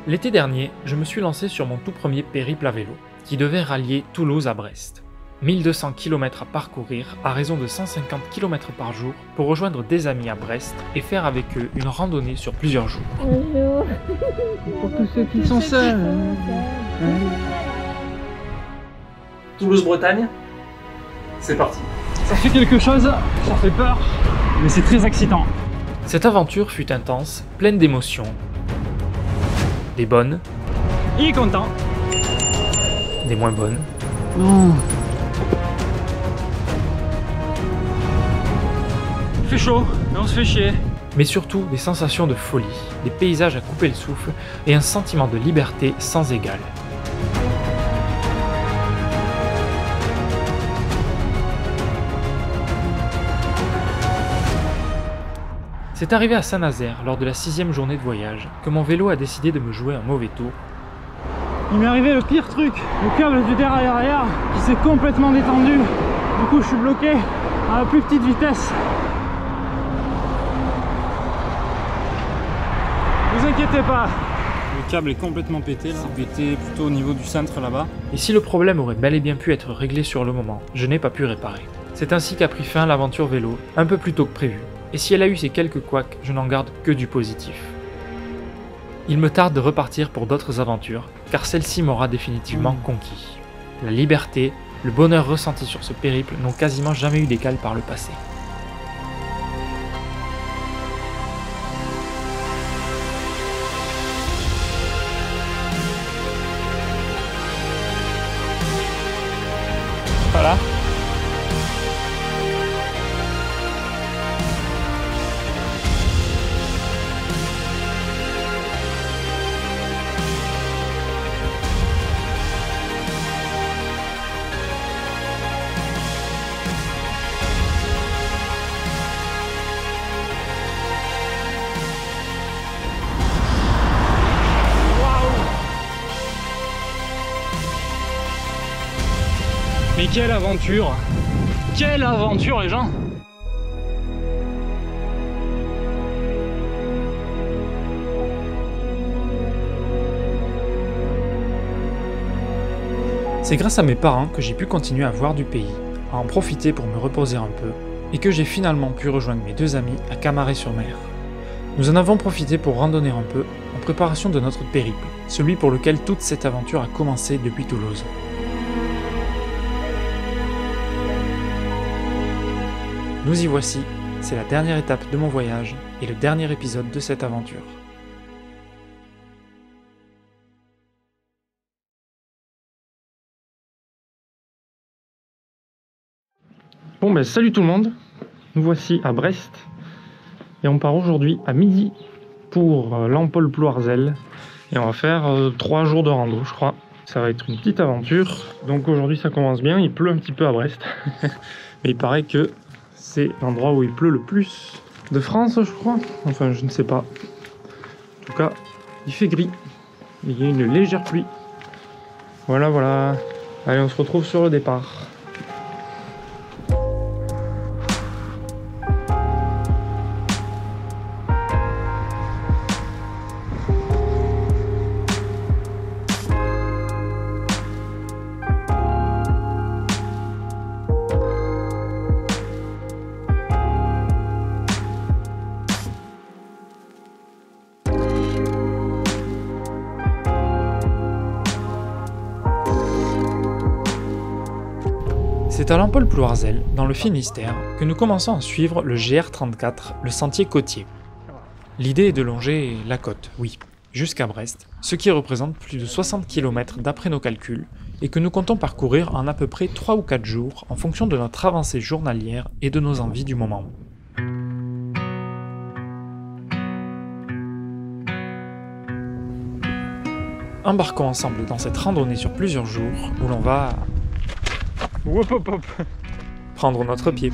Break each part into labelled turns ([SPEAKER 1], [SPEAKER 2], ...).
[SPEAKER 1] L'été dernier, je me suis lancé sur mon tout premier périple à vélo, qui devait rallier Toulouse à Brest. 1200 km à parcourir à raison de 150 km par jour pour rejoindre des amis à Brest et faire avec eux une randonnée sur plusieurs jours.
[SPEAKER 2] Bonjour.
[SPEAKER 3] Pour tous ceux qui sont seuls.
[SPEAKER 4] Toulouse-Bretagne, c'est parti.
[SPEAKER 3] Ça fait quelque chose, ça fait peur, mais c'est très excitant.
[SPEAKER 1] Cette aventure fut intense, pleine d'émotions. Des bonnes,
[SPEAKER 3] Il est content.
[SPEAKER 1] des moins bonnes.
[SPEAKER 3] Non. Il fait chaud, mais on se fait chier.
[SPEAKER 1] Mais surtout des sensations de folie, des paysages à couper le souffle et un sentiment de liberté sans égal. C'est arrivé à Saint-Nazaire, lors de la 6e journée de voyage, que mon vélo a décidé de me jouer un mauvais tour.
[SPEAKER 3] Il m'est arrivé le pire truc, le câble du dérailleur qui s'est complètement détendu. Du coup je suis bloqué à la plus petite vitesse. Vous inquiétez pas. Le câble est complètement pété là. C'est pété plutôt au niveau du centre là-bas.
[SPEAKER 1] Et si le problème aurait bel et bien pu être réglé sur le moment, je n'ai pas pu réparer. C'est ainsi qu'a pris fin l'aventure vélo, un peu plus tôt que prévu. Et si elle a eu ces quelques couacs, je n'en garde que du positif. Il me tarde de repartir pour d'autres aventures, car celle-ci m'aura définitivement conquis. La liberté, le bonheur ressenti sur ce périple n'ont quasiment jamais eu d'égal par le passé.
[SPEAKER 3] Voilà. Mais quelle aventure! Quelle aventure les gens!
[SPEAKER 1] C'est grâce à mes parents que j'ai pu continuer à voir du pays, à en profiter pour me reposer un peu, et que j'ai finalement pu rejoindre mes deux amis à Camaret-sur-Mer. Nous en avons profité pour randonner un peu, en préparation de notre périple, celui pour lequel toute cette aventure a commencé depuis Toulouse. Nous y voici, c'est la dernière étape de mon voyage et le dernier épisode de cette aventure.
[SPEAKER 3] Bon ben salut tout le monde, nous voici à Brest et on part aujourd'hui à midi pour l'Ampol-Ploarzel et on va faire 3 jours de rando je crois. Ça va être une petite aventure, donc aujourd'hui ça commence bien, il pleut un petit peu à Brest mais il paraît que c'est l'endroit où il pleut le plus de France je crois, enfin je ne sais pas. En tout cas il fait gris, il y a une légère pluie. Voilà voilà, allez on se retrouve sur le départ.
[SPEAKER 1] C'est à l'Ampol-Ploarzel, dans le Finistère, que nous commençons à suivre le GR34, le sentier côtier. L'idée est de longer la côte, oui, jusqu'à Brest, ce qui représente plus de 60 km d'après nos calculs, et que nous comptons parcourir en à peu près 3 ou 4 jours en fonction de notre avancée journalière et de nos envies du moment. Embarquons ensemble dans cette randonnée sur plusieurs jours où l'on va
[SPEAKER 3] Hop hop hop.
[SPEAKER 1] prendre notre pied.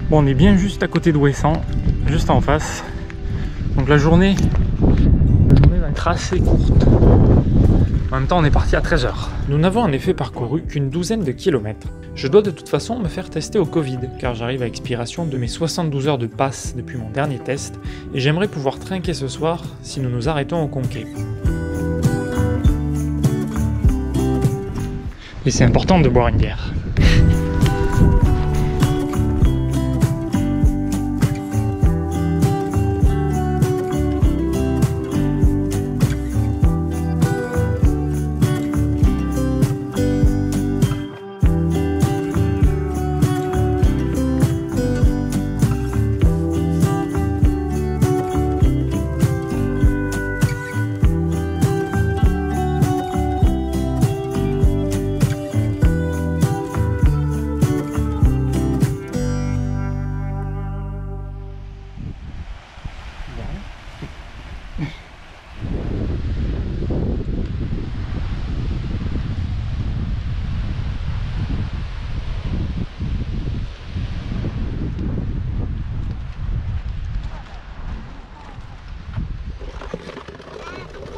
[SPEAKER 3] Bon, on est bien juste à côté de Ouessant, juste en face. Donc la journée va être assez courte. En même temps, on est parti à 13 h.
[SPEAKER 1] Nous n'avons en effet parcouru qu'une douzaine de kilomètres. Je dois de toute façon me faire tester au Covid, car j'arrive à expiration de mes 72 heures de passe depuis mon dernier test, et j'aimerais pouvoir trinquer ce soir si nous nous arrêtons au Conquet.
[SPEAKER 3] Et c'est important de boire une bière.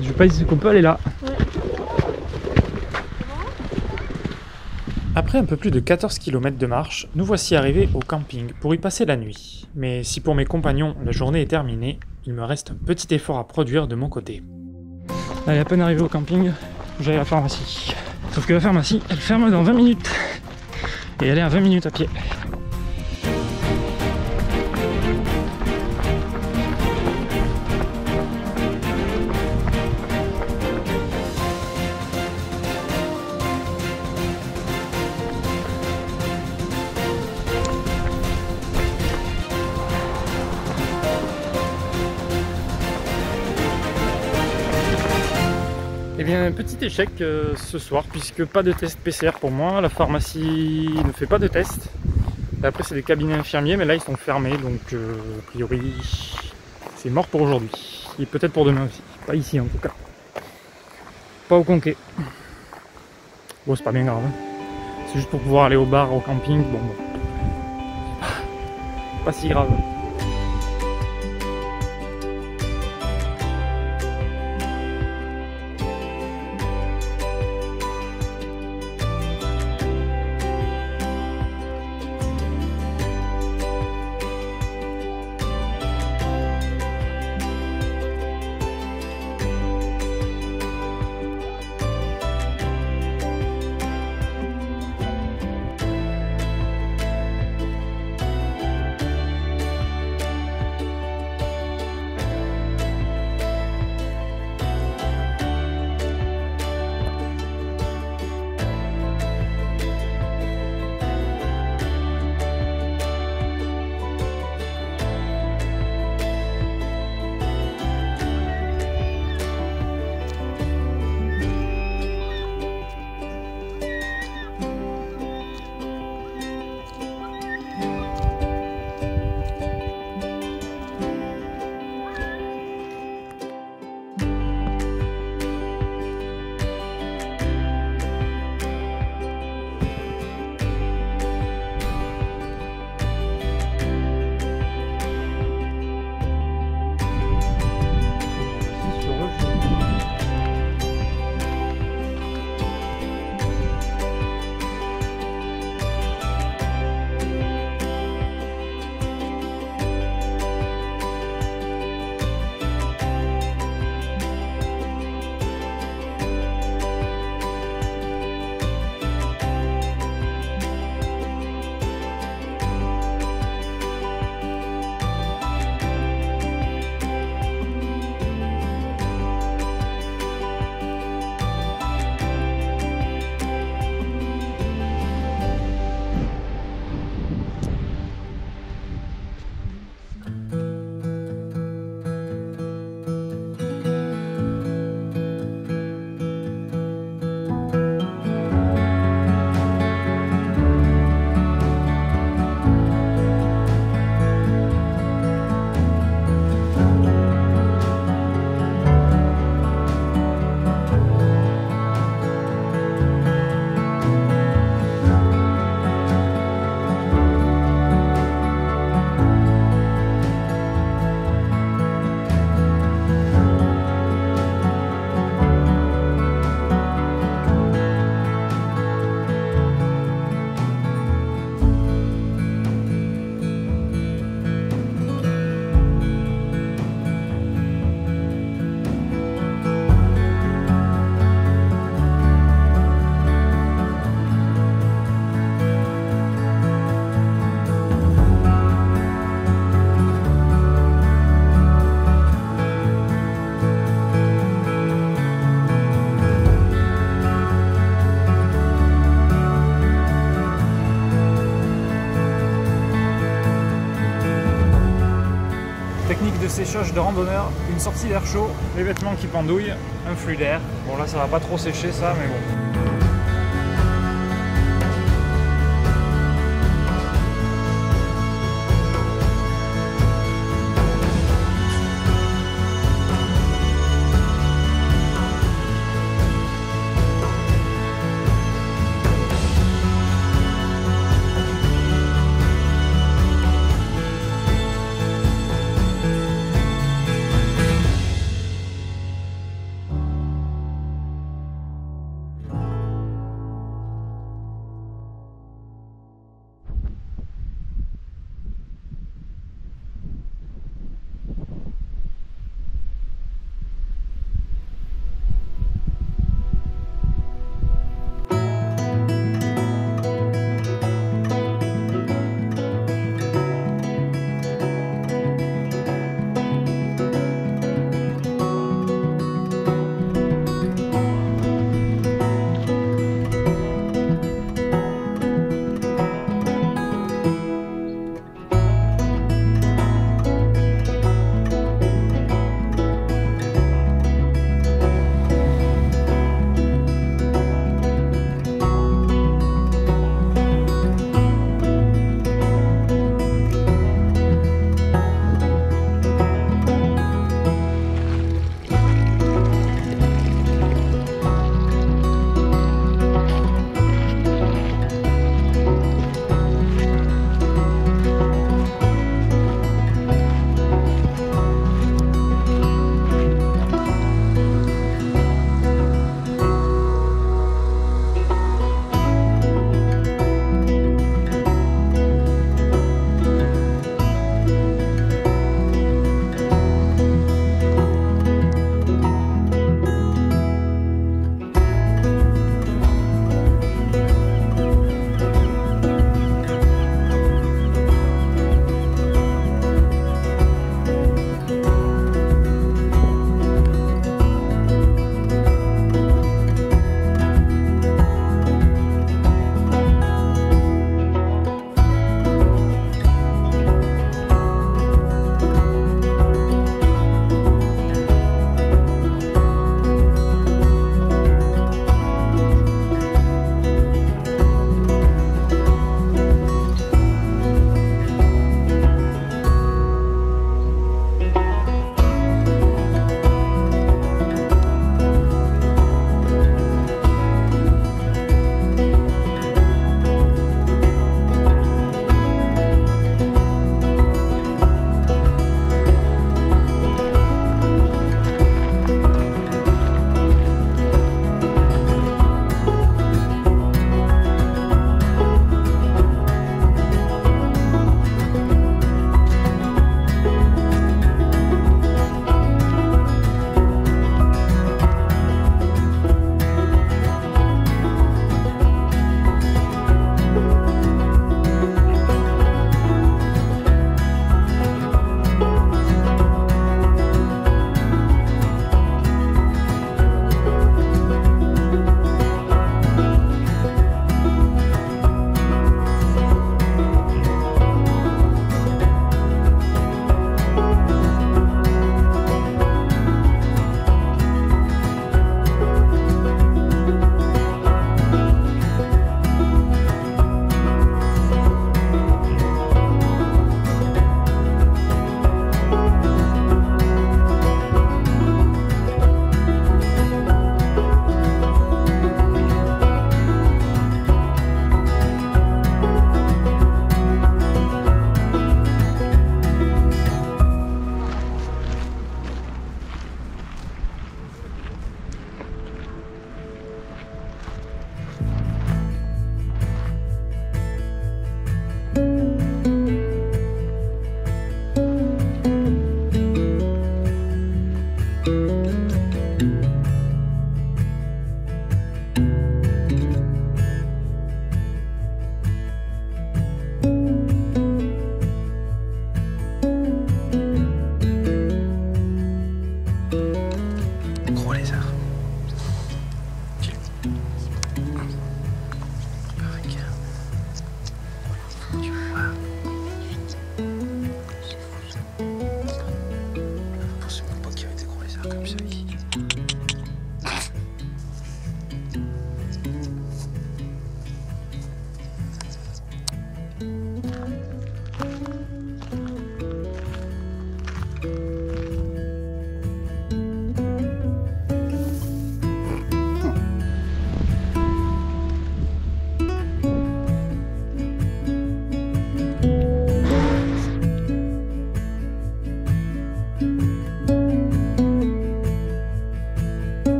[SPEAKER 3] Je sais pas si on peut aller là.
[SPEAKER 1] Après un peu plus de 14 km de marche, nous voici arrivés au camping pour y passer la nuit. Mais si pour mes compagnons la journée est terminée, il me reste un petit effort à produire de mon côté.
[SPEAKER 3] Allez, à peine arrivé au camping, j'allais à la pharmacie. Sauf que la pharmacie, elle ferme dans 20 minutes. Et elle est à 20 minutes à pied.
[SPEAKER 1] Eh bien, petit échec ce soir, puisque pas de test PCR pour moi, la pharmacie ne fait pas de test. Et après, c'est des cabinets infirmiers, mais là, ils sont fermés, donc a priori, c'est mort pour aujourd'hui. Et peut-être pour demain aussi, pas ici en tout cas. Pas au Conquet. Bon, c'est pas bien grave, hein. C'est juste pour pouvoir aller au bar, au camping, bon. Pas si grave. décrochage de randonneur, une sortie d'air chaud, les vêtements qui pendouillent, un flux d'air. Bon là ça va pas trop sécher ça, mais bon.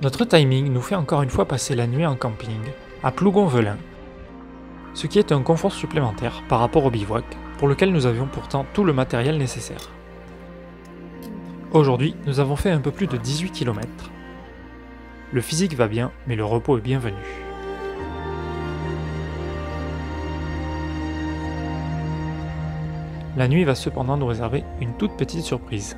[SPEAKER 1] Notre timing nous fait encore une fois passer la nuit en camping, à Plougonvelin, ce qui est un confort supplémentaire par rapport au bivouac, pour lequel nous avions pourtant tout le matériel nécessaire. Aujourd'hui, nous avons fait un peu plus de 18 km. Le physique va bien, mais le repos est bienvenu. La nuit va cependant nous réserver une toute petite surprise.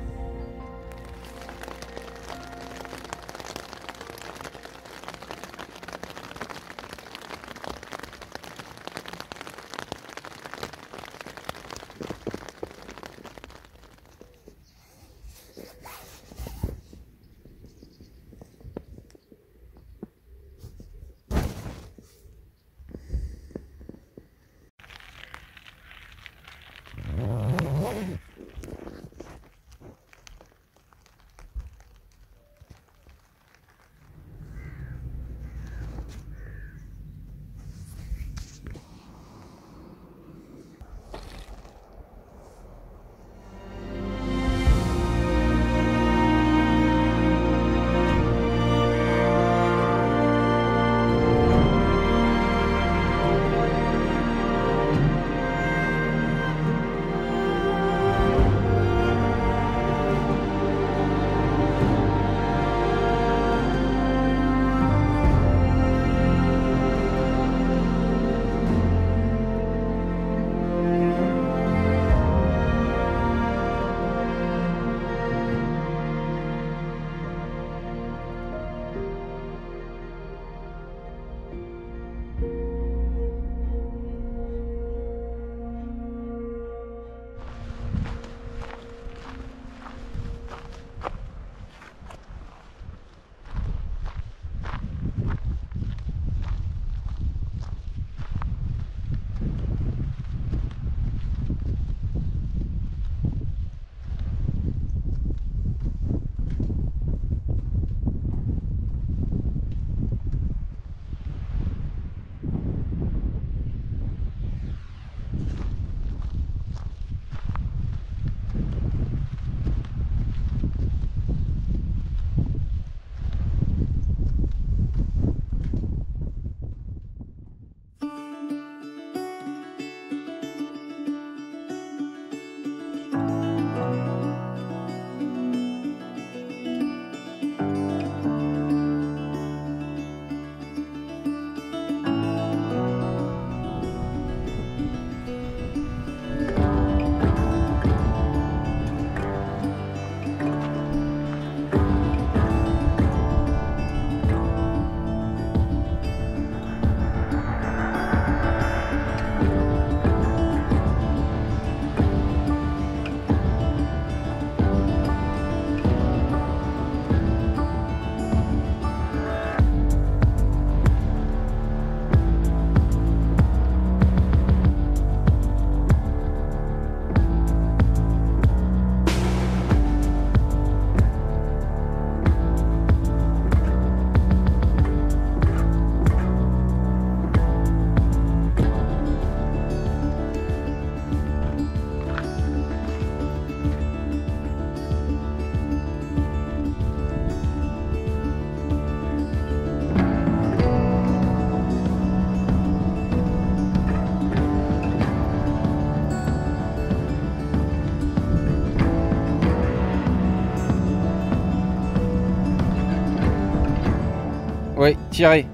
[SPEAKER 2] Oui, tirez.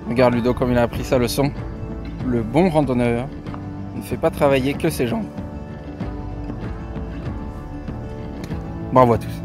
[SPEAKER 2] Regarde Ludo comme il a appris sa leçon. Le bon randonneur ne fait pas travailler que ses jambes. Bravo à tous.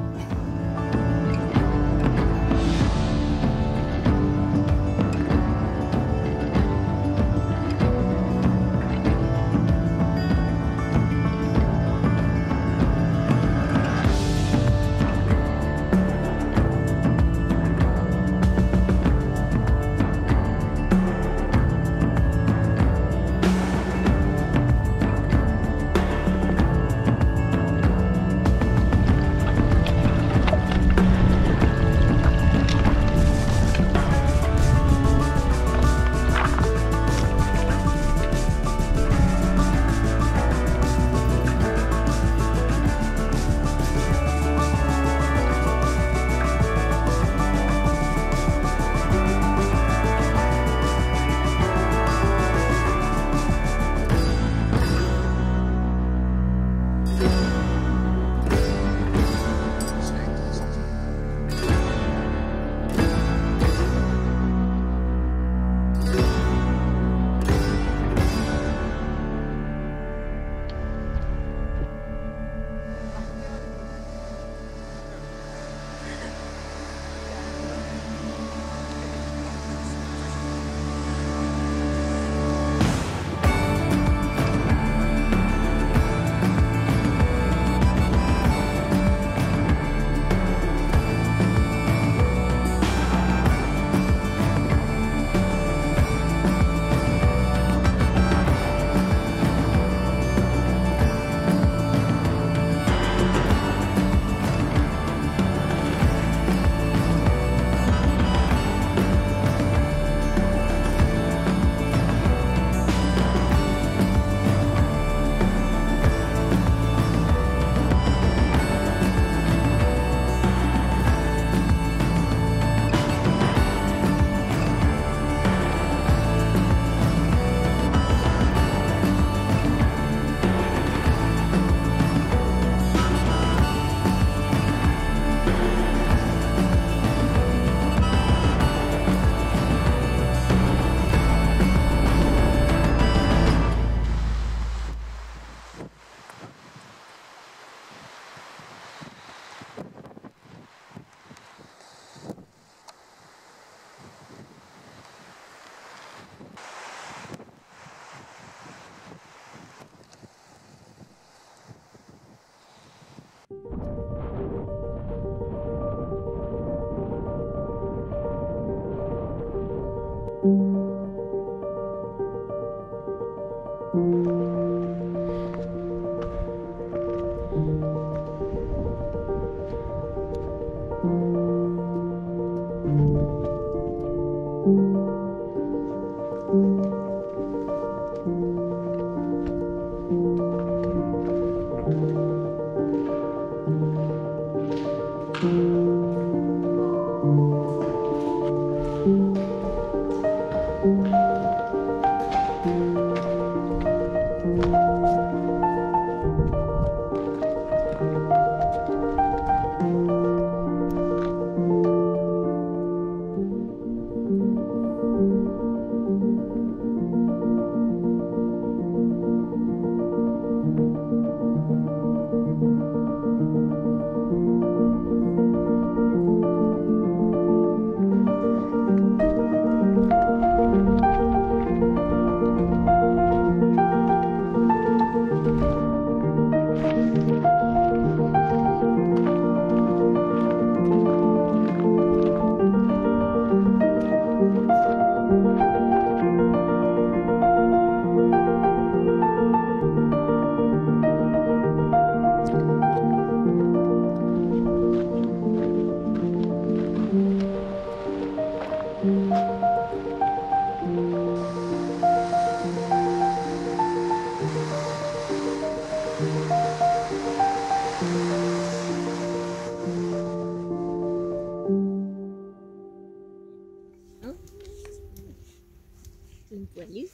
[SPEAKER 5] Une poignée.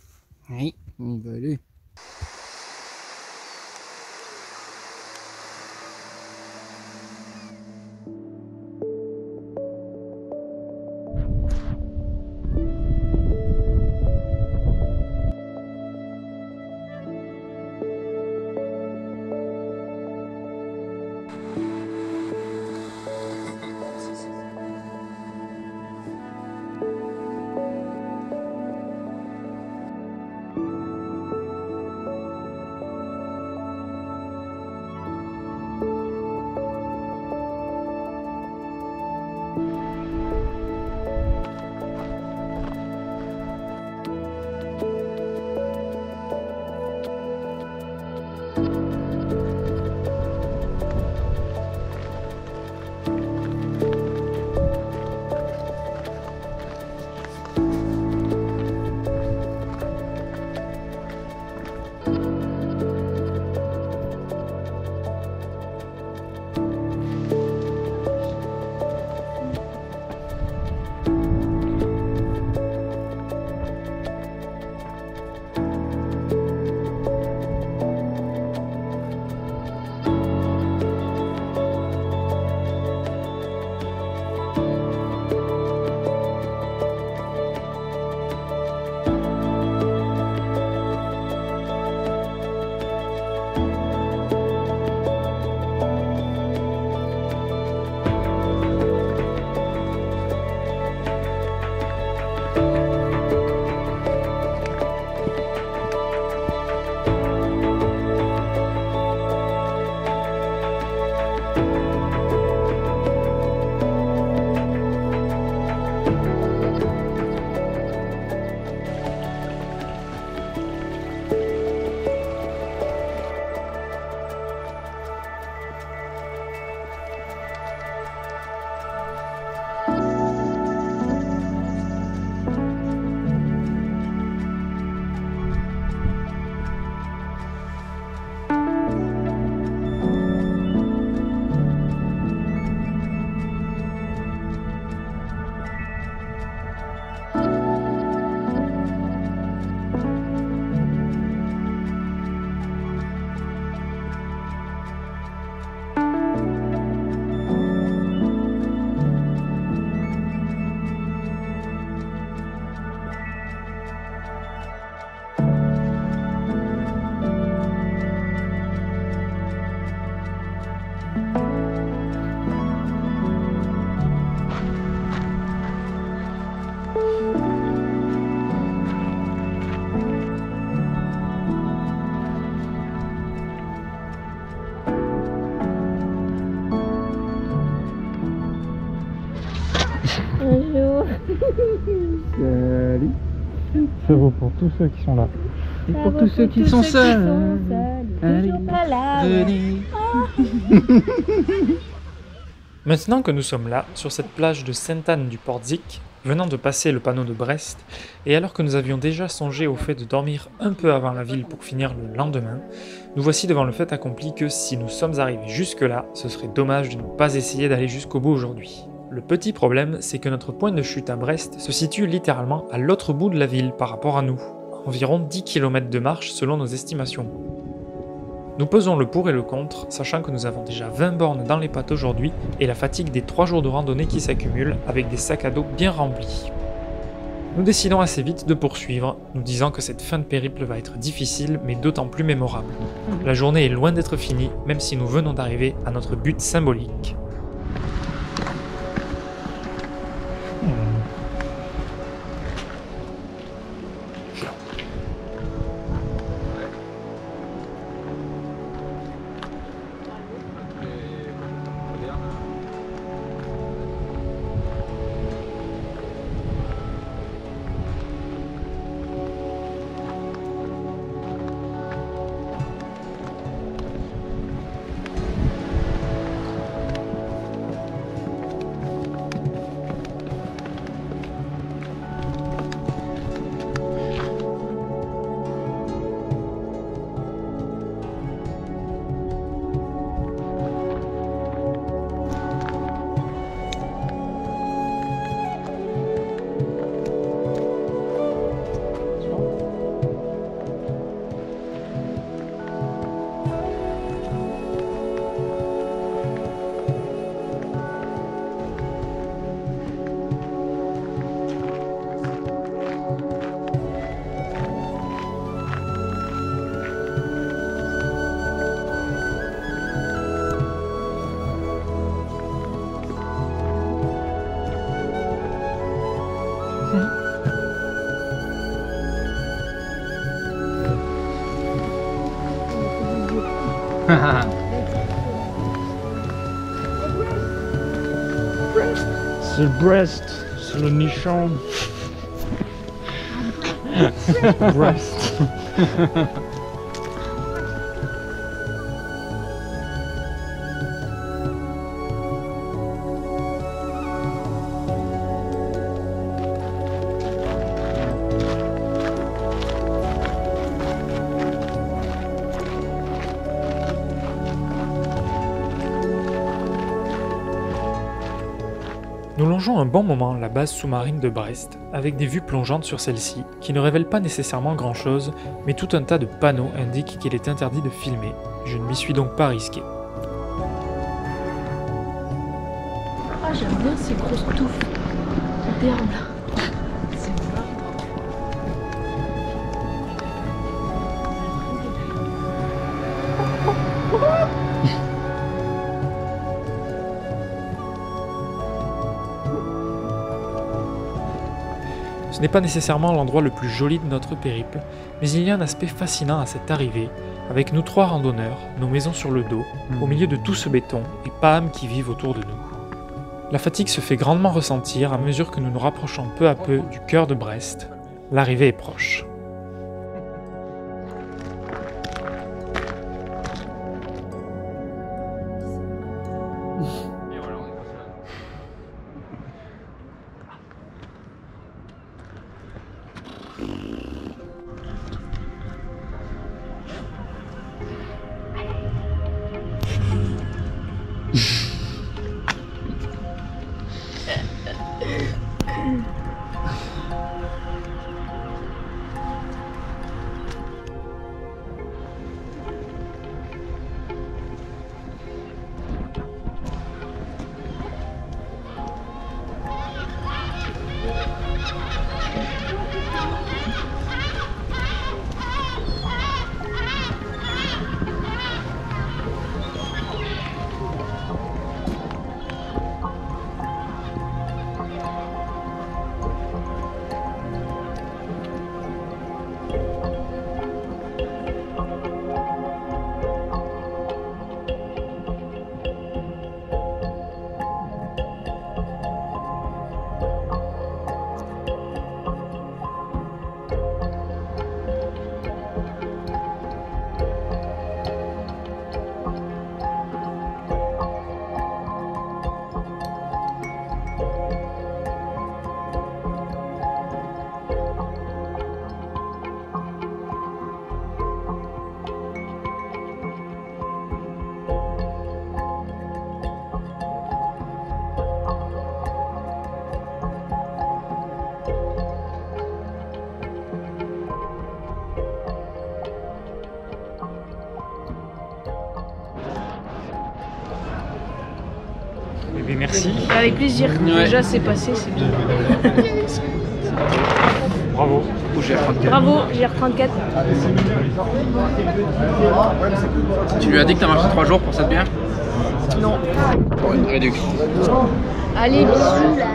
[SPEAKER 2] Oui, on va aller. Salut.
[SPEAKER 3] C'est beau pour tous ceux qui sont là.
[SPEAKER 2] Et pour tous ceux qui sont seuls, allez,
[SPEAKER 5] toujours pas là.
[SPEAKER 2] venez.
[SPEAKER 1] Maintenant que nous sommes là, sur cette plage de Sainte-Anne-du-Portzic, venant de passer le panneau de Brest, et alors que nous avions déjà songé au fait de dormir un peu avant la ville pour finir le lendemain, nous voici devant le fait accompli que si nous sommes arrivés jusque-là, ce serait dommage de ne pas essayer d'aller jusqu'au bout aujourd'hui. Le petit problème, c'est que notre point de chute à Brest se situe littéralement à l'autre bout de la ville par rapport à nous, à environ 10 km de marche selon nos estimations. Nous pesons le pour et le contre, sachant que nous avons déjà 20 bornes dans les pattes aujourd'hui et la fatigue des 3 jours de randonnée qui s'accumulent avec des sacs à dos bien remplis. Nous décidons assez vite de poursuivre, nous disant que cette fin de périple va être difficile mais d'autant plus mémorable. La journée est loin d'être finie, même si nous venons d'arriver à notre but symbolique.
[SPEAKER 3] C'est Brest, c'est le nichon. Brest.
[SPEAKER 1] Nous longeons un bon moment la base sous-marine de Brest, avec des vues plongeantes sur celle-ci, qui ne révèlent pas nécessairement grand-chose, mais tout un tas de panneaux indiquent qu'il est interdit de filmer. Je ne m'y suis donc pas risqué.
[SPEAKER 5] Ah, j'aime bien ces grosses touffes d'herbe là. C'est marrant.
[SPEAKER 1] Ce n'est pas nécessairement l'endroit le plus joli de notre périple, mais il y a un aspect fascinant à cette arrivée, avec nous 3 randonneurs, nos maisons sur le dos, au milieu de tout ce béton et PAM qui vivent autour de nous. La fatigue se fait grandement ressentir à mesure que nous nous rapprochons peu à peu du cœur de Brest. L'arrivée est proche. Eh bien, merci.
[SPEAKER 5] Avec plaisir.
[SPEAKER 2] Ouais.
[SPEAKER 5] Déjà, c'est passé, c'est bien.
[SPEAKER 1] Bravo.
[SPEAKER 5] Bravo, GR34.
[SPEAKER 2] Tu lui as dit que t'as marché 3 jours pour cette bière?
[SPEAKER 5] Non.
[SPEAKER 2] Pour une réduction.
[SPEAKER 5] Allez, bisous là.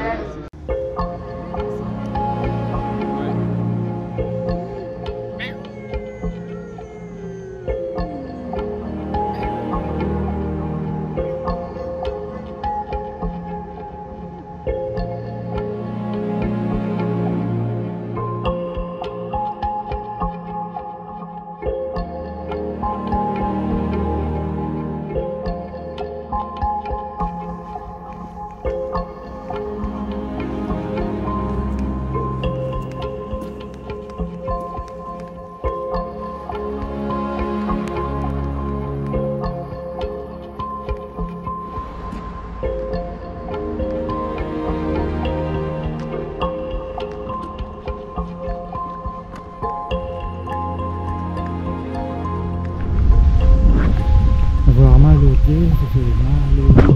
[SPEAKER 3] Avoir mal au pied, ça fait mal au pied.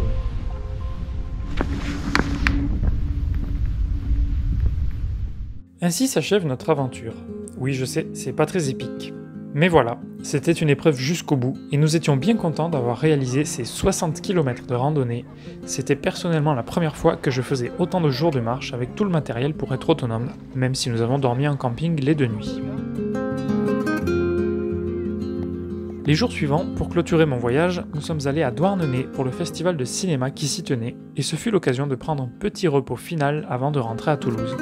[SPEAKER 1] Ainsi s'achève notre aventure. Oui, je sais, c'est pas très épique. Mais voilà, c'était une épreuve jusqu'au bout, et nous étions bien contents d'avoir réalisé ces 60 km de randonnée. C'était personnellement la première fois que je faisais autant de jours de marche avec tout le matériel pour être autonome, même si nous avons dormi en camping les 2 nuits. Les jours suivants, pour clôturer mon voyage, nous sommes allés à Douarnenez pour le festival de cinéma qui s'y tenait, et ce fut l'occasion de prendre un petit repos final avant de rentrer à Toulouse.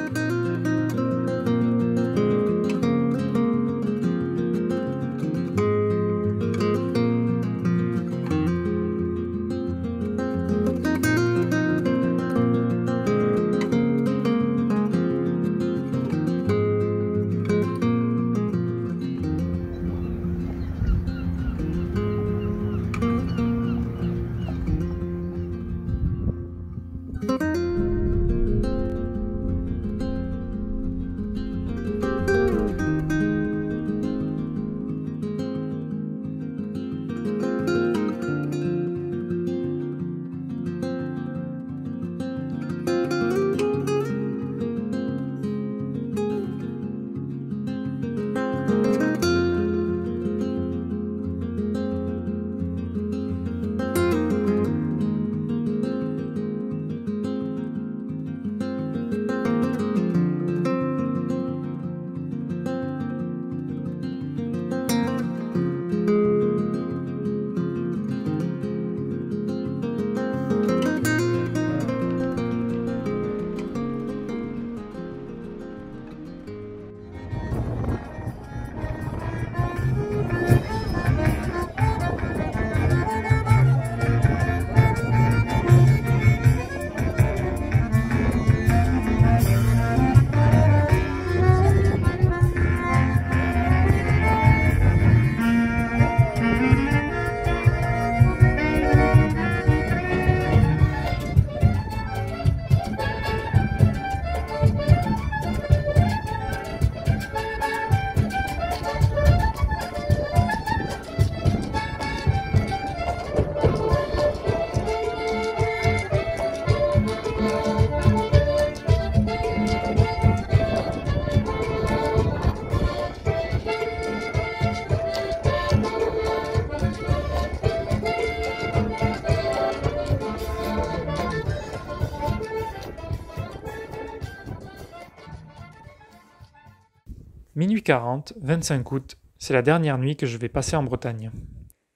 [SPEAKER 1] Minuit 40, 25 août, c'est la dernière nuit que je vais passer en Bretagne.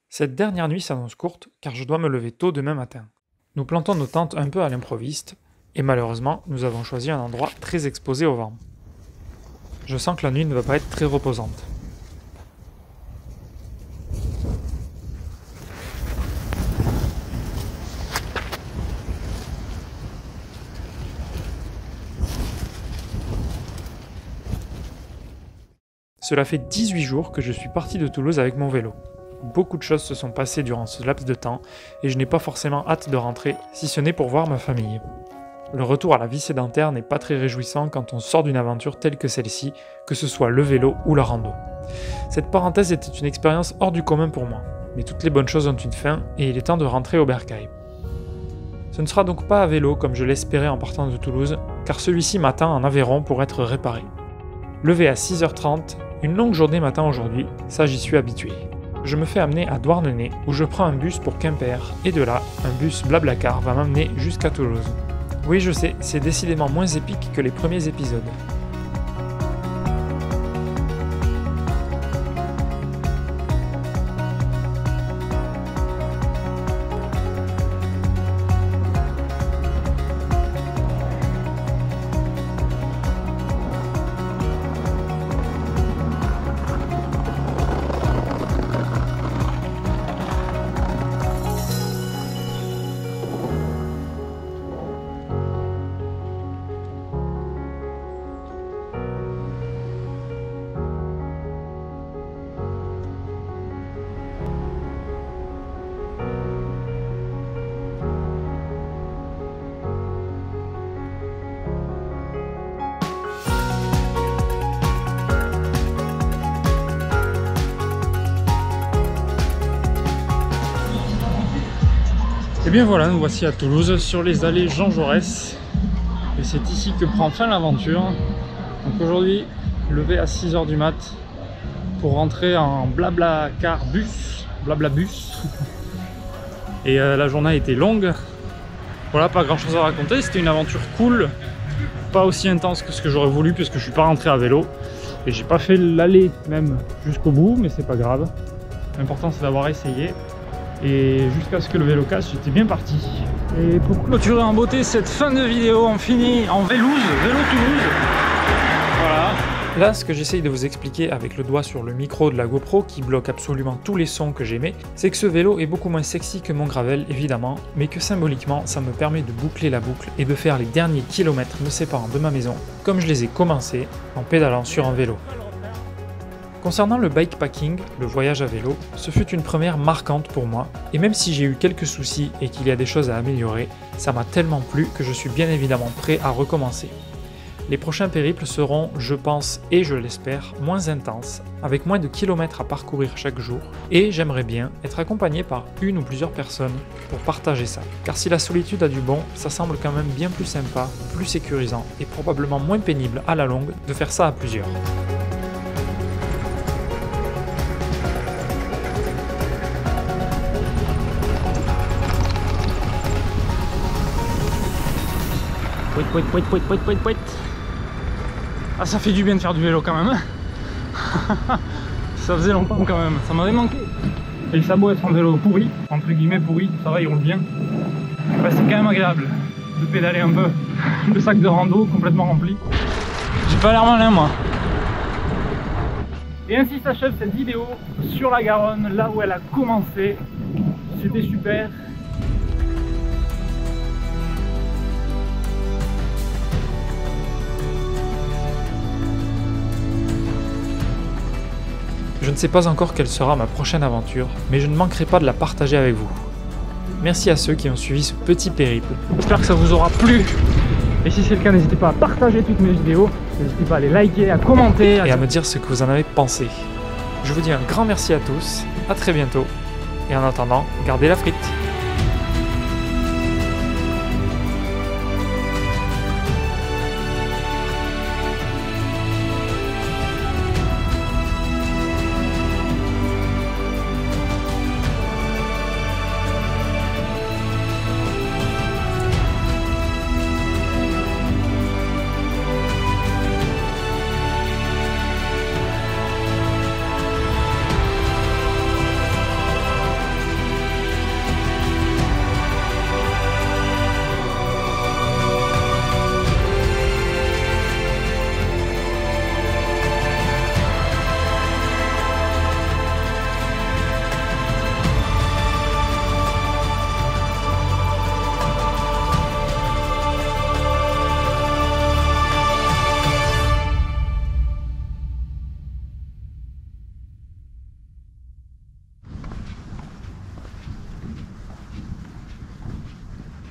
[SPEAKER 1] Cette dernière nuit s'annonce courte car je dois me lever tôt demain matin. Nous plantons nos tentes un peu à l'improviste et malheureusement nous avons choisi un endroit très exposé au vent. Je sens que la nuit ne va pas être très reposante. Cela fait 18 jours que je suis parti de Toulouse avec mon vélo. Beaucoup de choses se sont passées durant ce laps de temps et je n'ai pas forcément hâte de rentrer, si ce n'est pour voir ma famille. Le retour à la vie sédentaire n'est pas très réjouissant quand on sort d'une aventure telle que celle-ci, que ce soit le vélo ou la rando. Cette parenthèse était une expérience hors du commun pour moi, mais toutes les bonnes choses ont une fin et il est temps de rentrer au bercail. Ce ne sera donc pas à vélo comme je l'espérais en partant de Toulouse, car celui-ci m'attend en Aveyron pour être réparé. Levé à 6h30, une longue journée m'attend aujourd'hui, ça j'y suis habitué. Je me fais amener à Douarnenez où je prends un bus pour Quimper et de là, un bus Blablacar va m'amener jusqu'à Toulouse. Oui je sais, c'est décidément moins épique que les premiers épisodes.
[SPEAKER 3] Et bien voilà, nous voici à Toulouse, sur les allées Jean Jaurès. Et c'est ici que prend fin l'aventure. Donc aujourd'hui, levé à 6h du mat pour rentrer en Blablacar bus, Blablabus. Et la journée a été longue. Voilà, pas grand chose à raconter, c'était une aventure cool. Pas aussi intense que ce que j'aurais voulu puisque je suis pas rentré à vélo. Et j'ai pas fait l'allée même jusqu'au bout, mais c'est pas grave. L'important c'est d'avoir essayé. Et jusqu'à ce que le vélo casse, j'étais bien parti. Et pour clôturer en beauté cette fin de vidéo, on finit en Vélouse, vélo Toulouse. Voilà.
[SPEAKER 1] Là, ce que j'essaye de vous expliquer avec le doigt sur le micro de la GoPro qui bloque absolument tous les sons que j'aimais, c'est que ce vélo est beaucoup moins sexy que mon gravel évidemment, mais que symboliquement ça me permet de boucler la boucle et de faire les derniers kilomètres me séparant de ma maison, comme je les ai commencés en pédalant sur un vélo. Concernant le bikepacking, le voyage à vélo, ce fut une première marquante pour moi, et même si j'ai eu quelques soucis et qu'il y a des choses à améliorer, ça m'a tellement plu que je suis bien évidemment prêt à recommencer. Les prochains périples seront, je pense et je l'espère, moins intenses, avec moins de kilomètres à parcourir chaque jour, et j'aimerais bien être accompagné par une ou plusieurs personnes pour partager ça. Car si la solitude a du bon, ça semble quand même bien plus sympa, plus sécurisant et probablement moins pénible à la longue de faire ça à plusieurs.
[SPEAKER 3] Pouit. Ah, ça fait du bien de faire du vélo quand même. Ça faisait longtemps quand même, ça m'avait manqué. Et ça a beau être un vélo pourri, entre guillemets pourri, ça va, il roule bien. Bah, c'est quand même agréable de pédaler un peu. Le sac de rando complètement rempli. J'ai pas l'air malin moi. Et ainsi s'achève cette vidéo sur la Garonne, là où elle a commencé. C'était super.
[SPEAKER 1] Je ne sais pas encore quelle sera ma prochaine aventure, mais je ne manquerai pas de la partager avec vous. Merci à ceux qui ont suivi ce petit périple.
[SPEAKER 3] J'espère que ça vous aura plu. Et si c'est le cas, n'hésitez pas à partager toutes mes vidéos, n'hésitez pas à les liker, à commenter,
[SPEAKER 1] et à me dire ce que vous en avez pensé. Je vous dis un grand merci à tous, à très bientôt, et en attendant, gardez la frite.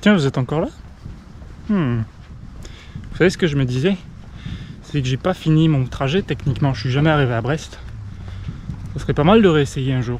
[SPEAKER 3] Tiens, vous êtes encore là? Vous savez ce que je me disais? C'est que j'ai pas fini mon trajet techniquement, je suis jamais arrivé à Brest. Ça serait pas mal de réessayer un jour.